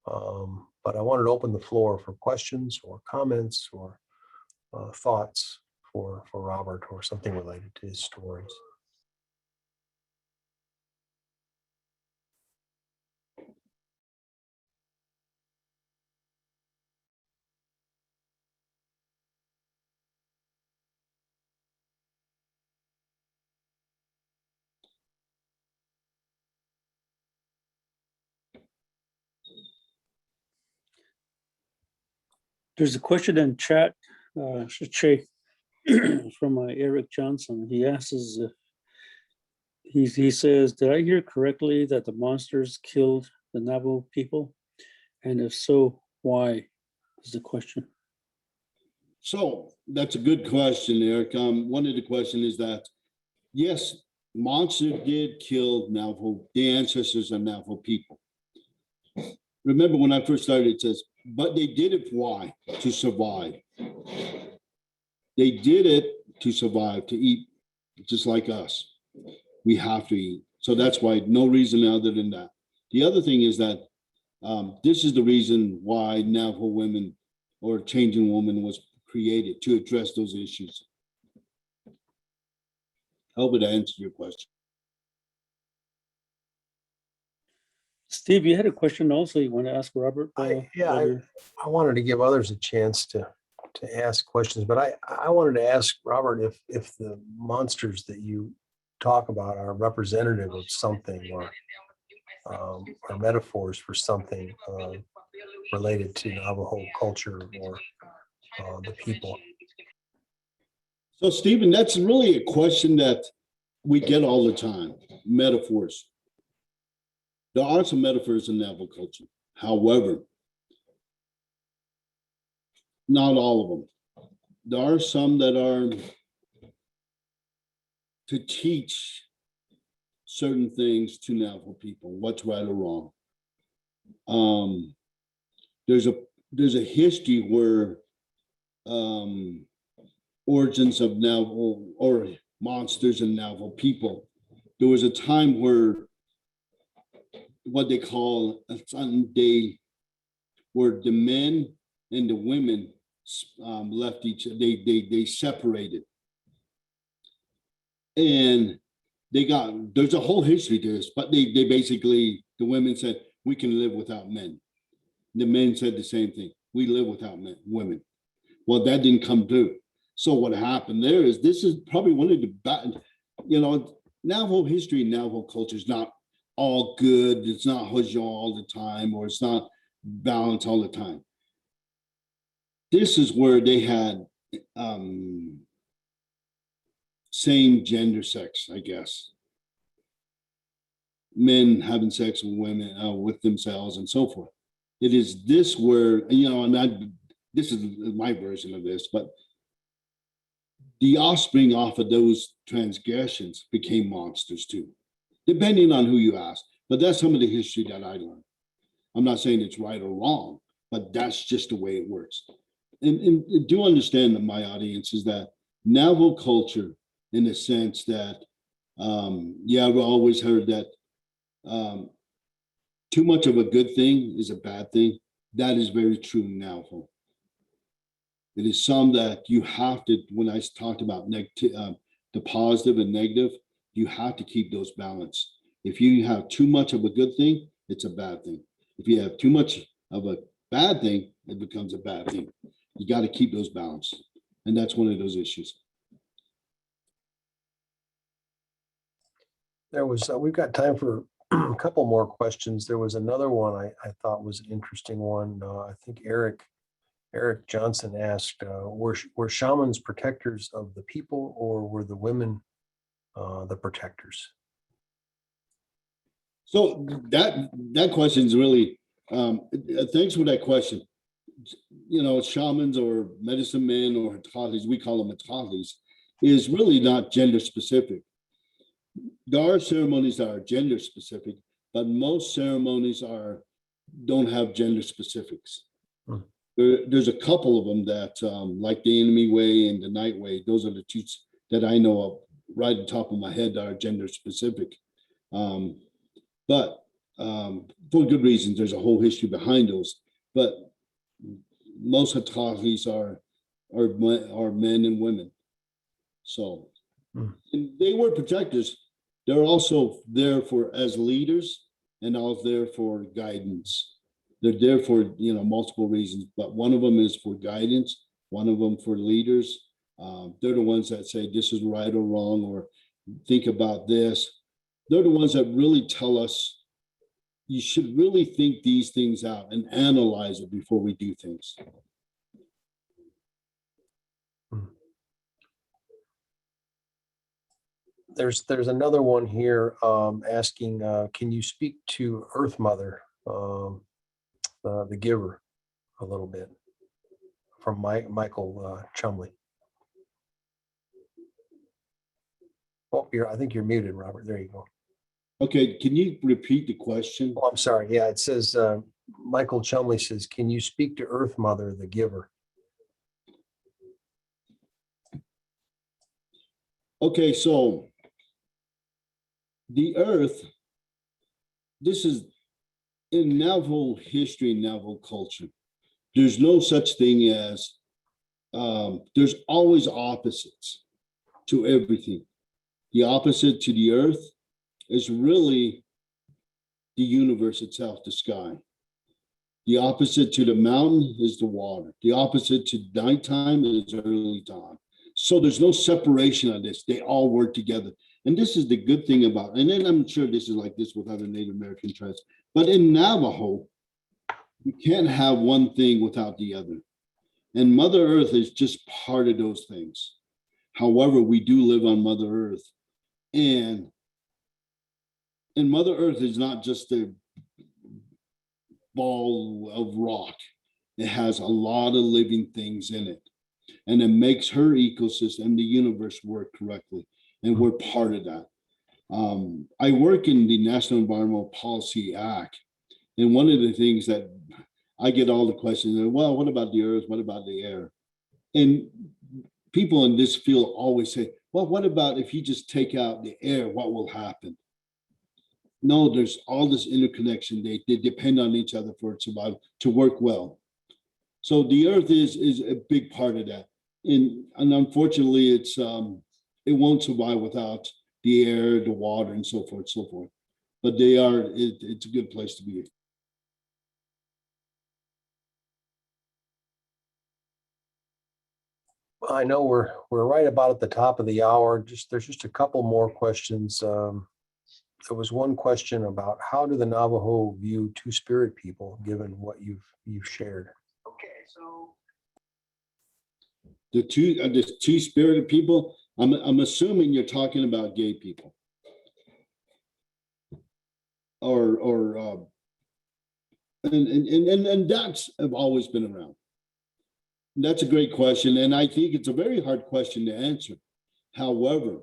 but I wanted to open the floor for questions or comments or thoughts for Robert or something related to his stories. There's a question in chat, from Eric Johnson. He asks if he says, did I hear correctly that the monsters killed the Navajo people? And if so, why is the question. So that's a good question, Eric. One of the questions is that, yes, monsters did kill Navajo, the ancestors of Navajo people. Remember when I first started, it says, but they did it why? To survive. They did it to survive, to eat, just like us. We have to eat. So that's why, no reason other than that. The other thing is that this is the reason why Navajo women or Changing Woman was created, to address those issues. Hope it answered your question. Steve, you had a question also you want to ask Robert? I wanted to give others a chance to ask questions, but I wanted to ask Robert if the monsters that you talk about are representative of something, or metaphors for something related to Navajo culture or the people. So Stephen, that's really a question that we get all the time, metaphors. There are some metaphors in Navajo culture. However, not all of them. There are some that are to teach certain things to Navajo people, what's right or wrong. There's a history where origins of Navajo or monsters and Navajo people. There was a time where what they call a Sunday, where the men and the women left each. They separated, and there's a whole history to this. But they basically, the women said we can live without men. The men said the same thing. We live without women. Well, that didn't come through. So what happened there is, this is probably one of the, Navajo history, Navajo culture is not all good. It's not Hojo all the time, or it's not balanced all the time. This is where they had same gender sex, I guess. Men having sex with women, with themselves and so forth. It is this where, this is my version of this, but the offspring off of those transgressions became monsters too, depending on who you ask. But that's some of the history that I learned. I'm not saying it's right or wrong, but that's just the way it works. And do understand that my audience is that Navajo culture, in the sense that, I've always heard that too much of a good thing is a bad thing. That is very true in Navajo. It is some that you have to, when I talked about the positive and negative, you have to keep those balanced. If you have too much of a good thing, it's a bad thing. If you have too much of a bad thing, it becomes a bad thing. You got to keep those balanced. And that's one of those issues. We've got time for a couple more questions. There was another one I thought was an interesting one. I think Eric Johnson asked, were shamans protectors of the people, or were the women the protectors? So that question is really, thanks for that question. Shamans or medicine men or hatalis, we call them hatalis, is really not gender specific. There are ceremonies that are gender specific, but most ceremonies don't have gender specifics. There's a couple of them that, like the enemy way and the night way, those are the two that I know of right at the top of my head that are gender specific. But for good reasons, there's a whole history behind those. But most hatalis are men and women. So and they were protectors. They're also there as leaders, and also there for guidance. They're there for multiple reasons, but one of them is for guidance, one of them for leaders. They're the ones that say this is right or wrong, or think about this. They're the ones that really tell us you should really think these things out and analyze it before we do things. There's another one here asking, can you speak to Earth Mother, the giver, a little bit, from Michael Chumley. Oh, I think you're muted, Robert. There you go. Okay, can you repeat the question? Oh, I'm sorry. Yeah, it says, Michael Chumley says, can you speak to Earth Mother, the giver? Okay, so the earth, this is in Navajo history, Navajo culture. There's no such thing as, there's always opposites to everything. The opposite to the earth is really the universe itself, the sky. The opposite to the mountain is the water. The opposite to nighttime is early dawn. So there's no separation of this. They all work together. And this is the good thing about, and then I'm sure this is like this with other Native American tribes, but in Navajo, you can't have one thing without the other. And Mother Earth is just part of those things. However, we do live on Mother Earth. And Mother Earth is not just a ball of rock. It has a lot of living things in it. And it makes her ecosystem, the universe, work correctly. And we're part of that. I work in the National Environmental Policy Act. And one of the things that I get all the questions, well, what about the earth? What about the air? And people in this field always say, well, what about if you just take out the air, what will happen? No, there's all this interconnection. They depend on each other for it to work well. So the earth is a big part of that. And unfortunately, it won't survive without the air, the water, and so forth, so forth. But it's a good place to be. I know we're right about at the top of the hour. There's just a couple more questions. There was one question about how do the Navajo view two-spirit people, given what you've shared. Okay, so The two-spirited people. I'm assuming you're talking about gay people, and that's have always been around. That's a great question, and I think it's a very hard question to answer. However,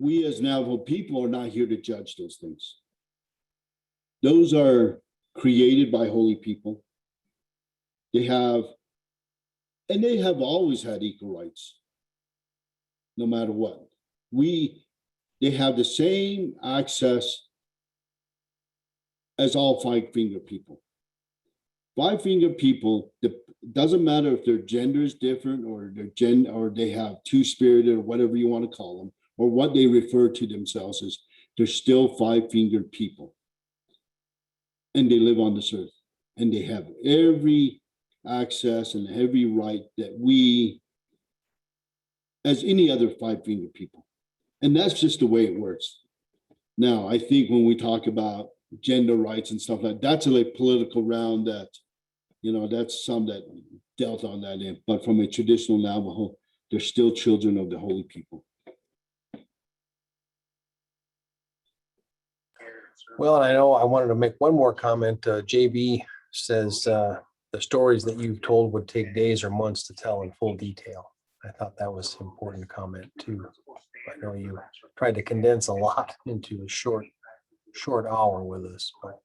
we as Navajo people are not here to judge those things. Those are created by holy people. They have always had equal rights, no matter what. They have the same access as all five-finger people. Five-finger people, doesn't matter if their gender is different or or they have two-spirited or whatever you want to call them, or what they refer to themselves as, they're still five-fingered people. And they live on this earth. And they have every access and every right that we, as any other five-finger people. And that's just the way it works. Now, I think when we talk about gender rights and stuff like that, that's a political round that, that's some that dealt on that end. But from a traditional Navajo, they're still children of the holy people. Well, and I know I wanted to make one more comment. JB says the stories that you've told would take days or months to tell in full detail. I thought that was an important comment too. I know you tried to condense a lot into a short hour with us, but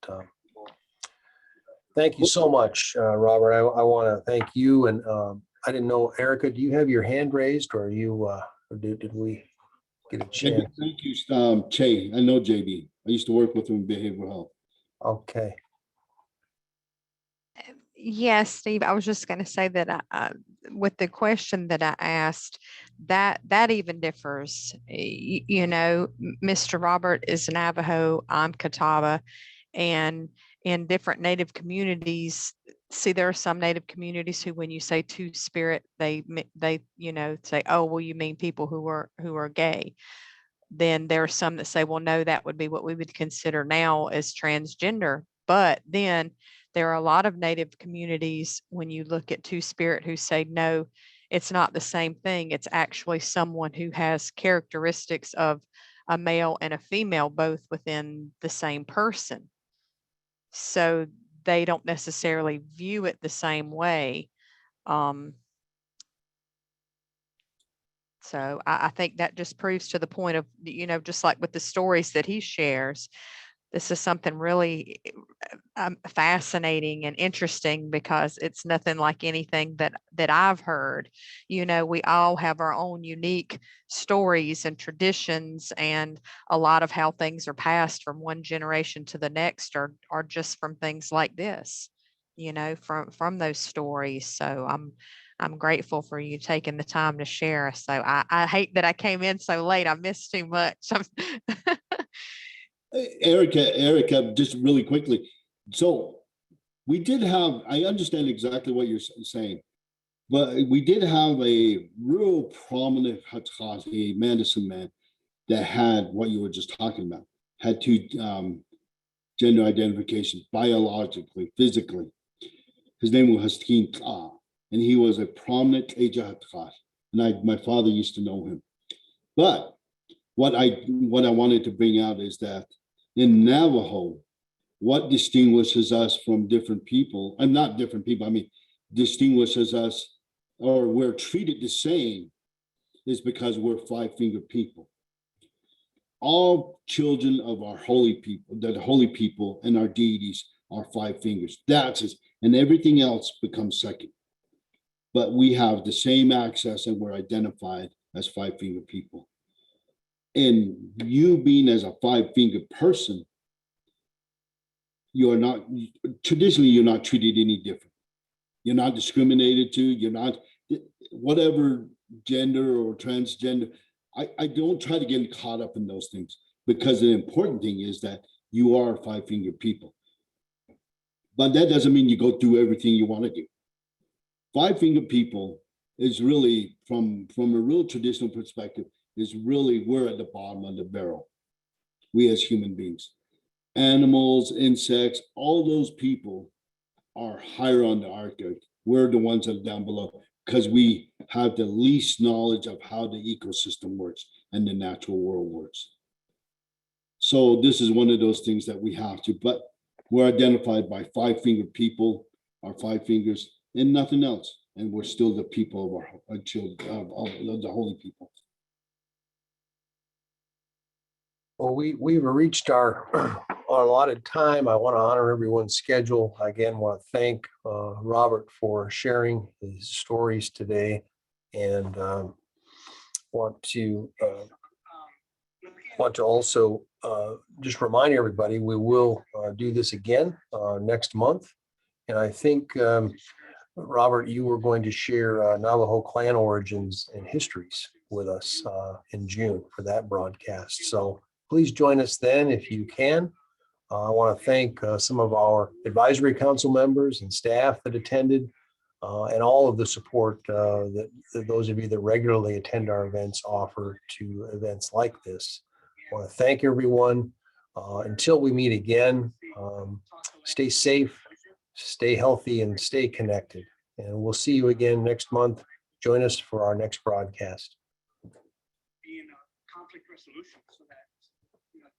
thank you so much, Robert. I want to thank you. And I didn't know, Erica, do you have your hand raised, or did we get a chance? Thank you, Che. I know JB. I used to work with him in behavioral health. Okay. Yes, Steve, I was just going to say that with the question that I asked, that even differs. Mr. Robert is Navajo, I'm Catawba, and in different Native communities, see, there are some Native communities who, when you say two-spirit, they say, oh, well, you mean people who are gay. Then there are some that say, well, no, that would be what we would consider now as transgender. But then there are a lot of Native communities, when you look at two-spirit, who say, no, it's not the same thing. It's actually someone who has characteristics of a male and a female, both within the same person. So they don't necessarily view it the same way. So I think that just proves to the point of, just like with the stories that he shares, this is something really fascinating and interesting, because it's nothing like anything that I've heard. We all have our own unique stories and traditions, and a lot of how things are passed from one generation to the next are just from things like this, from those stories. So I'm grateful for you taking the time to share. So I hate that I came in so late. I missed too much. Erica, just really quickly. So we did have, I understand exactly what you're saying. But we did have a real prominent Hatati medicine man that had what you were just talking about, had two gender identification, biologically, physically. His name was Haskin Ka, and he was a prominent Eja Hatkat. And my father used to know him. But what I wanted to bring out is that in Navajo, what distinguishes us from different people, I'm not different people, I mean, distinguishes us, or we're treated the same, is because we're five-fingered people. All children of our holy people, the holy people and our deities are five fingers. That's it. And everything else becomes second. But we have the same access and we're identified as five-fingered people. And you being as a five-fingered person, you're not, traditionally, you're not treated any different. You're not discriminated to, you're not, whatever gender or transgender, I don't try to get caught up in those things, because the important thing is that you are five-fingered people. But that doesn't mean you go do everything you want to do. Five-fingered people is really, from a real traditional perspective, is really, we're at the bottom of the barrel. We as human beings, animals, insects, all those people are higher on the hierarchy. We're the ones that are down below, because we have the least knowledge of how the ecosystem works and the natural world works. So this is one of those things that we have to, but we're identified by five-fingered people, our five fingers, and nothing else. And we're still the people of our children, of the holy people. Well, we've reached our allotted time. I want to honor everyone's schedule. Again, want to thank Robert for sharing his stories today, and want to also just remind everybody we will do this again next month. And I think, Robert, you were going to share Navajo clan origins and histories with us in June for that broadcast. So please join us then if you can. I want to thank some of our advisory council members and staff that attended, and all of the support that those of you that regularly attend our events offer to events like this. I want to thank everyone. Until we meet again, stay safe, stay healthy, and stay connected. And we'll see you again next month. Join us for our next broadcast. Be in a conflict resolution so that, you know,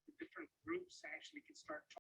the different groups actually can start talking.